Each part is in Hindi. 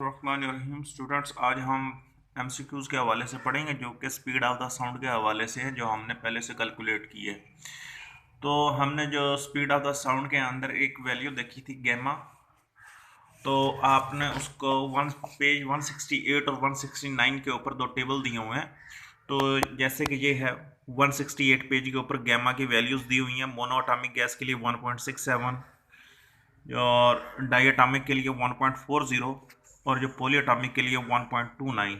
रहीम स्टूडेंट्स, आज हम एमसीक्यूज़ के हवाले से पढ़ेंगे जो कि स्पीड ऑफ द साउंड के हवाले से है, जो हमने पहले से कैलकुलेट की है। तो हमने जो स्पीड ऑफ द साउंड के अंदर एक वैल्यू देखी थी गैमा, तो आपने उसको पेज 168 और 169 के ऊपर दो टेबल दिए हुए हैं। तो जैसे कि ये है 168 पेज के ऊपर गैमा की वैल्यूज़ दी हुई हैं। मोनोएटॉमिक गैस के लिए 1.67 और डाइएटॉमिक के लिए 1.40 और जो पॉलीएटॉमिक के लिए 1.29।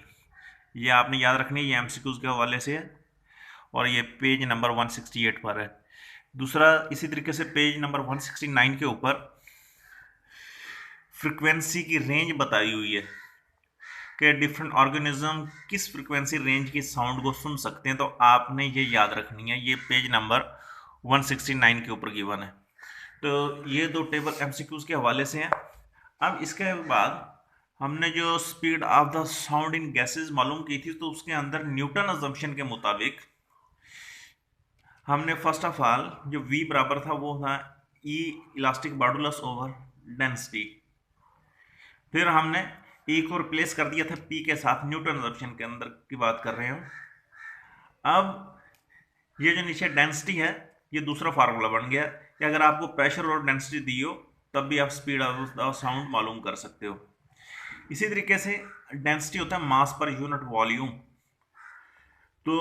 ये आपने याद रखनी है, ये एमसीक्यूज के हवाले से है और ये पेज नंबर 168 पर है। दूसरा, इसी तरीके से पेज नंबर 169 के ऊपर फ्रीक्वेंसी की रेंज बताई हुई है कि डिफरेंट ऑर्गेनिज्म किस फ्रीक्वेंसी रेंज की साउंड को सुन सकते हैं। तो आपने ये याद रखनी है, ये पेज नंबर 169 के ऊपर गिवन है। तो ये दो टेबल एमसीक्यूज के हवाले से हैं। अब इसके बाद हमने जो speed of the sound in gases मालूम की थी, तो उसके अंदर न्यूटन अजम्पशन के मुताबिक हमने फर्स्ट ऑफ ऑल जो v बराबर था वो था E elastic modulus over density. फिर हमने E को रिप्लेस कर दिया था P के साथ, न्यूटन अजम्पशन के अंदर की बात कर रहे हैं। अब ये जो नीचे डेंसिटी है, ये दूसरा फार्मूला बन गया कि अगर आपको प्रेशर और डेंसिटी दी हो तब भी आप स्पीड ऑफ द साउंड मालूम कर सकते हो। इसी तरीके से डेंसिटी होता है मास पर यूनिट वॉल्यूम। तो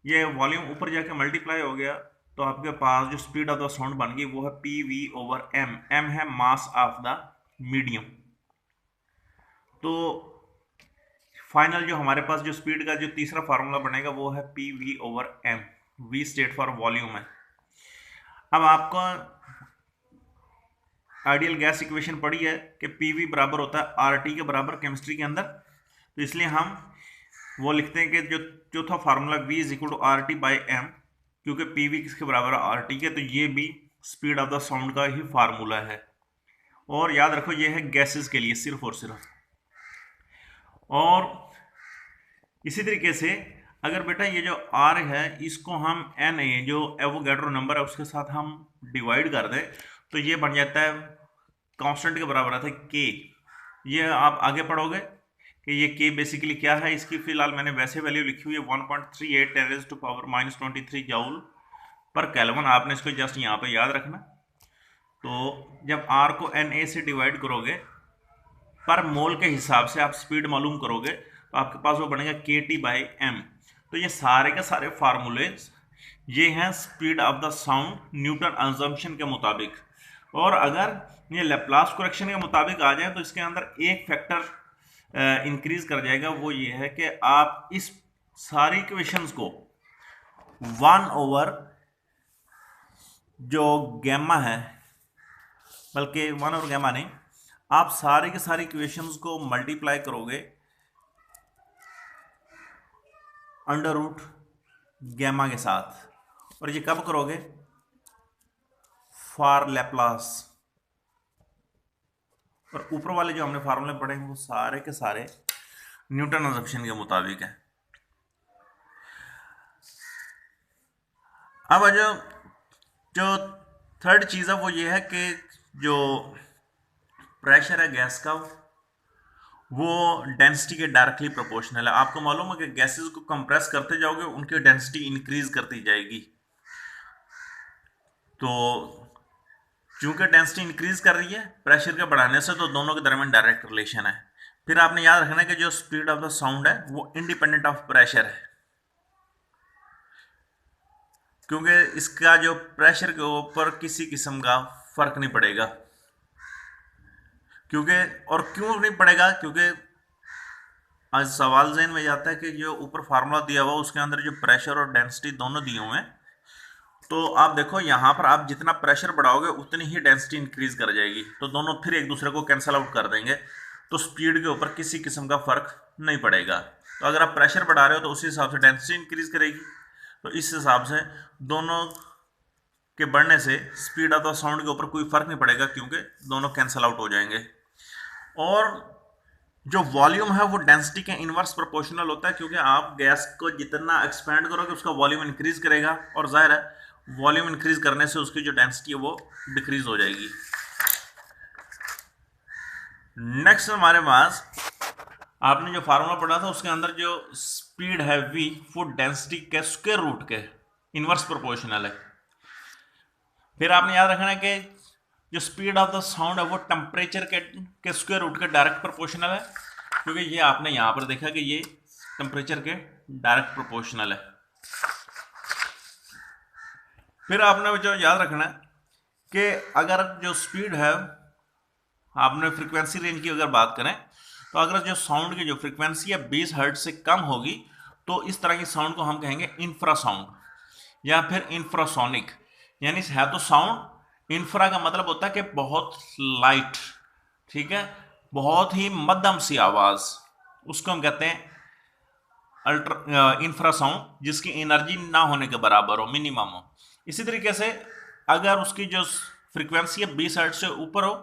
ये वॉल्यूम ऊपर जाके मल्टीप्लाई हो गया, तो आपके पास जो स्पीड ऑफ द साउंड बन गई वो है P V over M. M है मास ऑफ द मीडियम। तो फाइनल जो हमारे पास जो स्पीड का जो तीसरा फार्मूला बनेगा वो है P V over M. V state for volume है। अब आपको आइडियल गैस इक्वेशन पढ़ी है कि पीवी बराबर होता है आरटी के बराबर केमिस्ट्री के अंदर। तो इसलिए हम वो लिखते हैं कि जो चौथा formula V is equal to R T by M, क्योंकि पीवी किसके बराबर है, आर टी के। तो ये भी स्पीड ऑफ द साउंड का ही फार्मूला है। और याद रखो ये है गैसेस के लिए सिर्फ और सिर्फ। और इसी तरीके से अगर बेटा ये जो R है इसको हम Na जो एवोगैड्रो नंबर है उसके साथ हम डिवाइड कर दें, तो ये बन जाता है कांस्टेंट के बराबर आता है K। ये आप आगे पढ़ोगे कि ये K बेसिकली क्या है। इसकी फिलहाल मैंने वैसे वैल्यू लिखी हुई है 1.38 ten raise to power -23 joule per kelvin. आपने इसको जस्ट यहाँ पे याद रखना। तो जब R को Na से डिवाइड करोगे पर मोल के हिसाब से आप स्पीड मालूम करोगे, तो आपके पास वो बनेगा KT बाई एम। तो ये सारे के सारे फार्मूले ये हैं speed of the sound Newton assumption के मुताबिक। और अगर ये लैप्लास करेक्शन के मुताबिक आ जाए तो इसके अंदर एक फैक्टर इंक्रीज कर जाएगा। वो ये है कि आप इस सारी इक्वेशंस को 1 ओवर जो गैमा है, बल्कि 1 ओवर गैमा नहीं, आप सारे के सारे इक्वेशंस को मल्टीप्लाई करोगे अंडर रूट गैमा के साथ। और ये कब करोगे, फॉर लैप्लास। और ऊपर वाले जो हमने फार्मूले पढ़े हैं वो सारे के सारे न्यूटन अजम्पशन के मुताबिक है। अब जो थर्ड चीज़ है वो ये है कि जो प्रेशर है गैस का वो डेंसिटी के डायरेक्टली प्रोपोर्शनल है। आपको मालूम है कि गैसेस को कंप्रेस करते जाओगे उनकी डेंसिटी इंक्रीज करती जाएगी। तो चूंकि डेंसिटी इंक्रीज कर रही है प्रेशर के बढ़ाने से, तो दोनों के दरमियान डायरेक्ट रिलेशन है। फिर आपने याद रखना है कि जो स्पीड ऑफ द साउंड है वो इंडिपेंडेंट ऑफ प्रेशर है, क्योंकि इसका जो प्रेशर के ऊपर किसी किस्म का फर्क नहीं पड़ेगा। क्यों नहीं पड़ेगा, क्योंकि आज सवाल ज़हन में जाता है कि जो ऊपर फार्मूला दिया हुआ उसके अंदर जो प्रेशर और डेंसिटी दोनों दिए हुए हैं। तो आप देखो यहाँ पर आप जितना प्रेशर बढ़ाओगे उतनी ही डेंसिटी इंक्रीज कर जाएगी, तो दोनों फिर एक दूसरे को कैंसल आउट कर देंगे। तो स्पीड के ऊपर किसी किस्म का फर्क नहीं पड़ेगा। तो अगर आप प्रेशर बढ़ा रहे हो तो उसी हिसाब से डेंसिटी इंक्रीज करेगी। तो इस हिसाब से दोनों के बढ़ने से स्पीड ऑफ द साउंड के ऊपर कोई फर्क नहीं पड़ेगा, क्योंकि दोनों कैंसल आउट हो जाएंगे। और जो वॉल्यूम है वो डेंसिटी के इनवर्स प्रोपोर्शनल होता है, क्योंकि आप गैस को जितना एक्सपेंड करोगे उसका वॉल्यूम इंक्रीज करेगा, और जाहिर है वॉल्यूम इंक्रीज करने से उसकी जो डेंसिटी है वो डिक्रीज हो जाएगी। नेक्स्ट हमारे पास आपने जो फार्मूला पढ़ा था उसके अंदर जो स्पीड है v वो डेंसिटी के स्क्वायर रूट के इनवर्स प्रोपोर्शनल है। फिर आपने याद रखना है कि जो स्पीड ऑफ द साउंड है वो टेम्परेचर के स्क्वायर रूट के डायरेक्ट प्रोपोर्शनल है, क्योंकि ये आपने यहां पर देखा कि ये टेम्परेचर के डायरेक्ट प्रोपोर्शनल है। फिर आपने जो याद रखना है कि अगर जो स्पीड है, आपने फ्रीक्वेंसी रेंज की अगर बात करें तो अगर जो साउंड की जो फ्रीक्वेंसी है 20 हर्ट्ज से कम होगी तो इस तरह की साउंड को हम कहेंगे इंफ्रासाउंड या फिर इंफ्रासोनिक। यानी है तो साउंड, इंफ्रा का मतलब होता है कि बहुत लाइट, ठीक है, बहुत ही मध्यम सी आवाज, उसको हम कहते हैं इंफ्रासाउंड, जिसकी एनर्जी ना होने के बराबर हो, मिनिमम हो। इसी तरीके से अगर उसकी जो फ्रीक्वेंसी है 20 हर्ट्ज से ऊपर हो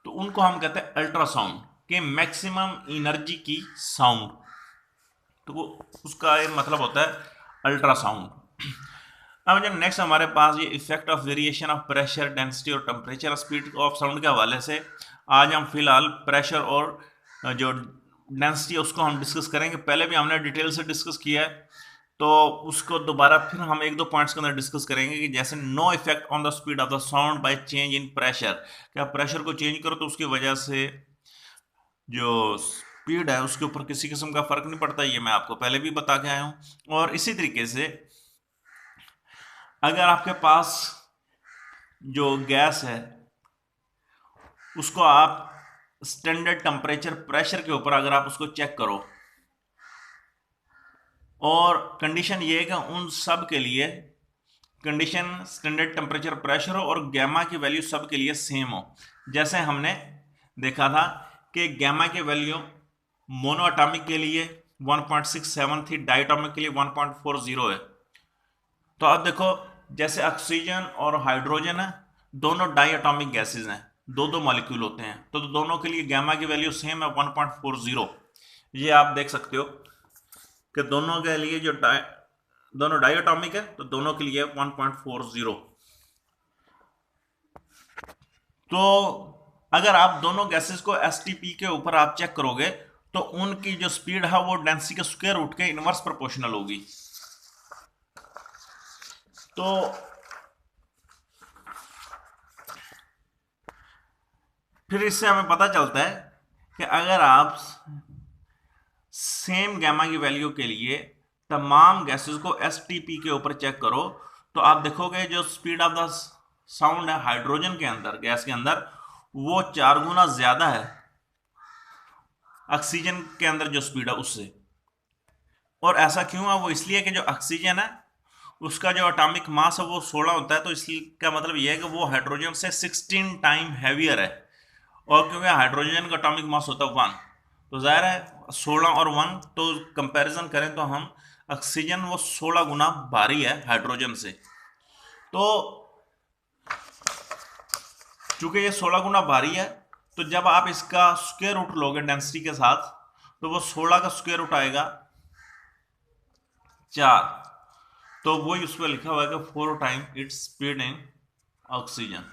तो उनको हम कहते हैं अल्ट्रासाउंड के मैक्सिमम एनर्जी की साउंड, तो उसका ये मतलब होता है अल्ट्रासाउंड। अब जो नेक्स्ट हमारे पास ये effect of variation of pressure, density और टेम्परेचर स्पीड ऑफ साउंड के हवाले से आज हम फिलहाल प्रेशर और जो डेंसिटी उसको हम डिस्कस करेंगे। पहले भी हमने डिटेल से डिस्कस किया है, तो उसको दोबारा फिर हम एक दो पॉइंट्स के अंदर डिस्कस करेंगे कि जैसे no effect on the speed of the sound by change in pressure, क्या प्रेशर को चेंज करो तो उसकी वजह से जो स्पीड है उसके ऊपर किसी किस्म का फर्क नहीं पड़ता, ये मैं आपको पहले भी बता के आया हूं। और इसी तरीके से अगर आपके पास जो गैस है उसको आप स्टैंडर्ड टेम्परेचर प्रेशर के ऊपर अगर आप उसको चेक करो, और कंडीशन ये है कि उन सब के लिए कंडीशन स्टैंडर्ड टेम्परेचर प्रेशर हो और गैमा की वैल्यू सब के लिए सेम हो। जैसे हमने देखा था कि गैमा की वैल्यू मोनोएटॉमिक के लिए 1.67 थी, डायटोमिक के लिए 1.40 है। तो अब देखो जैसे ऑक्सीजन और हाइड्रोजन है, दोनों डायटोमिक गैसेज हैं, दो दो मॉलिक्यूल होते हैं, तो दोनों के लिए गैमा की वैल्यू सेम है 1.40। ये आप देख सकते हो कि दोनों के लिए जो दोनों डायटोमिक है तो दोनों के लिए 1.40। तो अगर आप दोनों गैसेस को एसटीपी के ऊपर आप चेक करोगे तो उनकी जो स्पीड है वो डेंसिटी के स्क्वायर रूट के इनवर्स प्रोपोर्शनल होगी। तो फिर इससे हमें पता चलता है कि अगर आप सेम गैमा की वैल्यू के लिए तमाम गैसेस को एसटीपी के ऊपर चेक करो तो आप देखोगे जो स्पीड ऑफ द साउंड है हाइड्रोजन के अंदर, गैस के अंदर, वो 4 गुना ज्यादा है ऑक्सीजन के अंदर जो स्पीड है उससे। और ऐसा क्यों है? वो इसलिए कि जो ऑक्सीजन है उसका जो एटॉमिक मास है वो 16 होता है, तो इसका मतलब यह है कि वो हाइड्रोजन से 16 टाइम हैवियर है। और क्योंकि हाइड्रोजन का एटॉमिक मास होता है 1, तो जाहिर है 16 और 1 तो कंपैरिजन करें तो हम ऑक्सीजन वो 16 गुना भारी है हाइड्रोजन से। तो चूंकि ये 16 गुना भारी है तो जब आप इसका स्क्वायर रूट लोगे डेंसिटी के साथ तो वो 16 का स्क्वायर रूट आएगा 4, तो वही उस पर लिखा हुआ है कि 4 time its speed in oxygen.